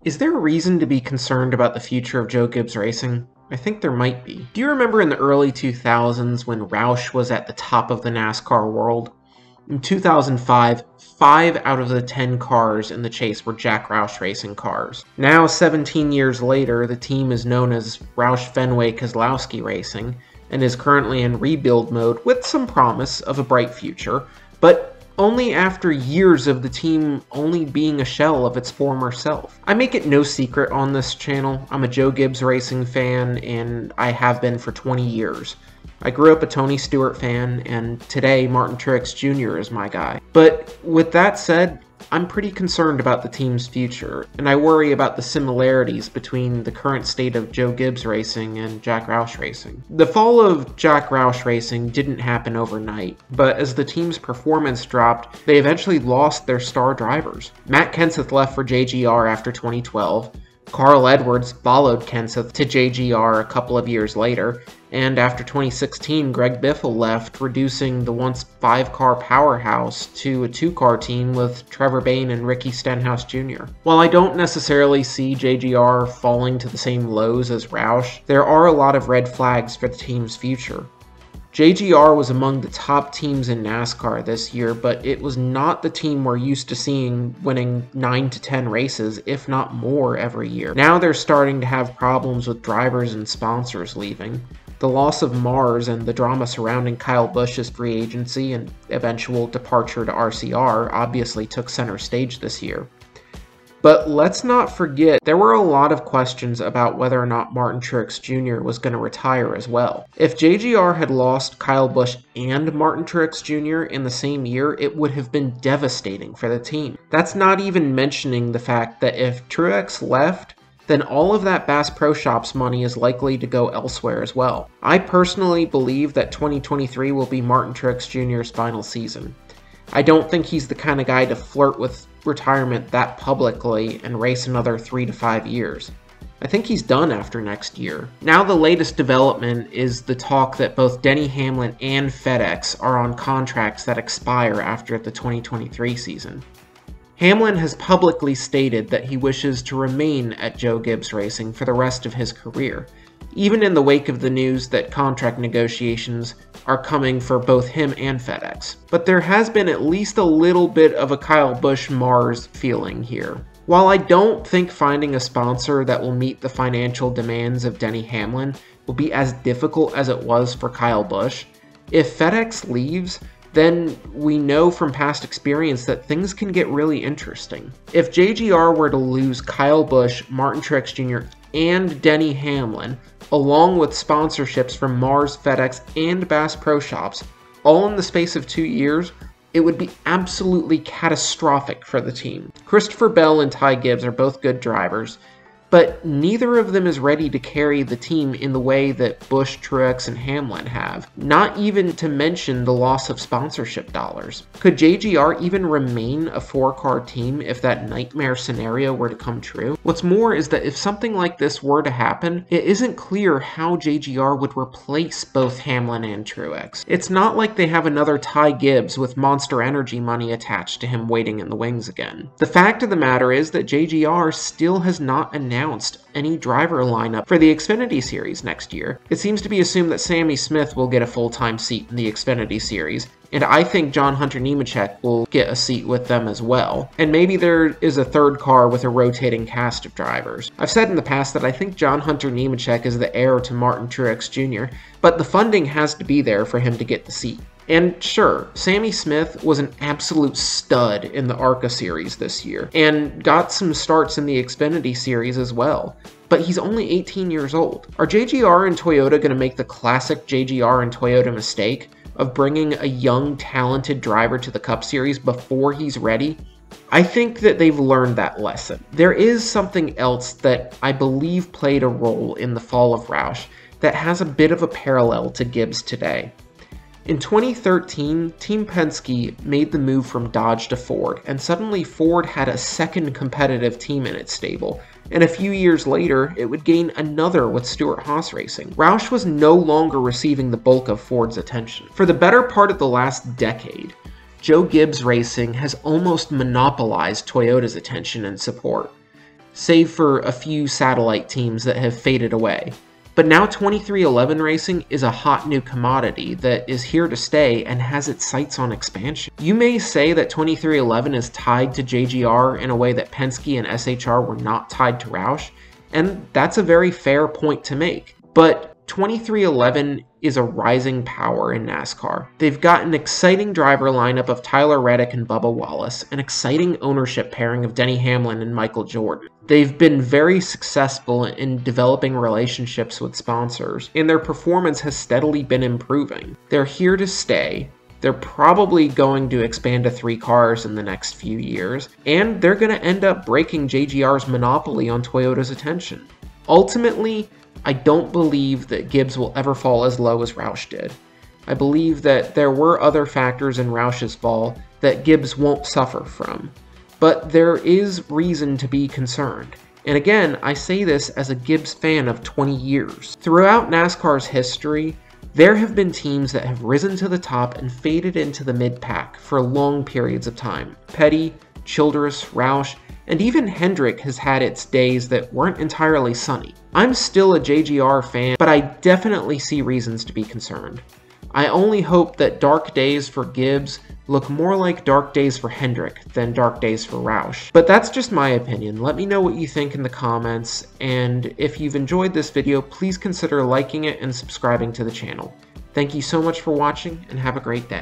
Is there a reason to be concerned about the future of Joe Gibbs Racing? I think there might be. Do you remember in the early 2000s when Roush was at the top of the NASCAR world? In 2005, 5 out of the 10 cars in the chase were Jack Roush racing cars. Now, 17 years later, the team is known as Roush Fenway Keselowski Racing and is currently in rebuild mode with some promise of a bright future, but only after years of the team only being a shell of its former self. I make it no secret on this channel, I'm a Joe Gibbs Racing fan, and I have been for 20 years. I grew up a Tony Stewart fan, and today Martin Truex Jr. is my guy. But with that said, I'm pretty concerned about the team's future, and I worry about the similarities between the current state of Joe Gibbs Racing and Jack Roush Racing. The fall of Jack Roush Racing didn't happen overnight, but as the team's performance dropped, they eventually lost their star drivers. Matt Kenseth left for JGR after 2012, Carl Edwards followed Kenseth to JGR a couple of years later, and after 2016, Greg Biffle left, reducing the once 5-car powerhouse to a 2-car team with Trevor Bayne and Ricky Stenhouse Jr. While I don't necessarily see JGR falling to the same lows as Roush, there are a lot of red flags for the team's future. JGR was among the top teams in NASCAR this year, but it was not the team we're used to seeing winning 9 to 10 races, if not more, every year. Now they're starting to have problems with drivers and sponsors leaving. The loss of Mars and the drama surrounding Kyle Busch's free agency and eventual departure to RCR obviously took center stage this year. But let's not forget, there were a lot of questions about whether or not Martin Truex Jr. was going to retire as well. If JGR had lost Kyle Busch and Martin Truex Jr. in the same year, it would have been devastating for the team. That's not even mentioning the fact that if Truex left, then all of that Bass Pro Shops money is likely to go elsewhere as well. I personally believe that 2023 will be Martin Truex Jr.'s final season. I don't think he's the kind of guy to flirt with retirement that publicly and race another 3 to 5 years. I think he's done after next year. Now the latest development is the talk that both Denny Hamlin and FedEx are on contracts that expire after the 2023 season. Hamlin has publicly stated that he wishes to remain at Joe Gibbs Racing for the rest of his career, even in the wake of the news that contract negotiations are coming for both him and FedEx. But there has been at least a little bit of a Kyle Busch-Mars feeling here. While I don't think finding a sponsor that will meet the financial demands of Denny Hamlin will be as difficult as it was for Kyle Busch, if FedEx leaves, then we know from past experience that things can get really interesting. If JGR were to lose Kyle Busch, Martin Truex Jr., and Denny Hamlin, along with sponsorships from Mars, FedEx, and Bass Pro Shops, all in the space of 2 years, it would be absolutely catastrophic for the team. Christopher Bell and Ty Gibbs are both good drivers, but neither of them is ready to carry the team in the way that Busch, Truex, and Hamlin have, not even to mention the loss of sponsorship dollars. Could JGR even remain a 4-car team if that nightmare scenario were to come true? What's more is that if something like this were to happen, it isn't clear how JGR would replace both Hamlin and Truex. It's not like they have another Ty Gibbs with Monster Energy money attached to him waiting in the wings again. The fact of the matter is that JGR still has not announced any driver lineup for the Xfinity Series next year. It seems to be assumed that Sammy Smith will get a full-time seat in the Xfinity Series, and I think John Hunter Nemechek will get a seat with them as well. And maybe there is a 3rd car with a rotating cast of drivers. I've said in the past that I think John Hunter Nemechek is the heir to Martin Truex Jr., but the funding has to be there for him to get the seat. And sure, Sammy Smith was an absolute stud in the ARCA series this year, and got some starts in the Xfinity series as well, but he's only 18 years old. Are JGR and Toyota going to make the classic JGR and Toyota mistake of bringing a young, talented driver to the Cup Series before he's ready? I think that they've learned that lesson. There is something else that I believe played a role in the fall of Roush that has a bit of a parallel to Gibbs today. In 2013, Team Penske made the move from Dodge to Ford, and suddenly Ford had a second competitive team in its stable, and a few years later, it would gain another with Stewart-Haas Racing. Roush was no longer receiving the bulk of Ford's attention. For the better part of the last decade, Joe Gibbs Racing has almost monopolized Toyota's attention and support. save for a few satellite teams that have faded away. But now 2311 racing is a hot new commodity that is here to stay and has its sights on expansion. You may say that 2311 is tied to JGR in a way that Penske and SHR were not tied to Roush, and that's a very fair point to make. But 2311 is a rising power in NASCAR. They've got an exciting driver lineup of Tyler Reddick and Bubba Wallace, an exciting ownership pairing of Denny Hamlin and Michael Jordan. They've been very successful in developing relationships with sponsors, and their performance has steadily been improving. They're here to stay. They're probably going to expand to 3 cars in the next few years, and they're going to end up breaking JGR's monopoly on Toyota's attention. Ultimately, I don't believe that Gibbs will ever fall as low as Roush did. I believe that there were other factors in Roush's fall that Gibbs won't suffer from. But there is reason to be concerned. And again, I say this as a Gibbs fan of 20 years. Throughout NASCAR's history, there have been teams that have risen to the top and faded into the mid-pack for long periods of time. Petty, Childress, Roush, and even Hendrick has had its days that weren't entirely sunny. I'm still a JGR fan, but I definitely see reasons to be concerned. I only hope that dark days for Gibbs look more like dark days for Hendrick than dark days for Roush. But that's just my opinion. Let me know what you think in the comments, and if you've enjoyed this video, please consider liking it and subscribing to the channel. Thank you so much for watching, and have a great day.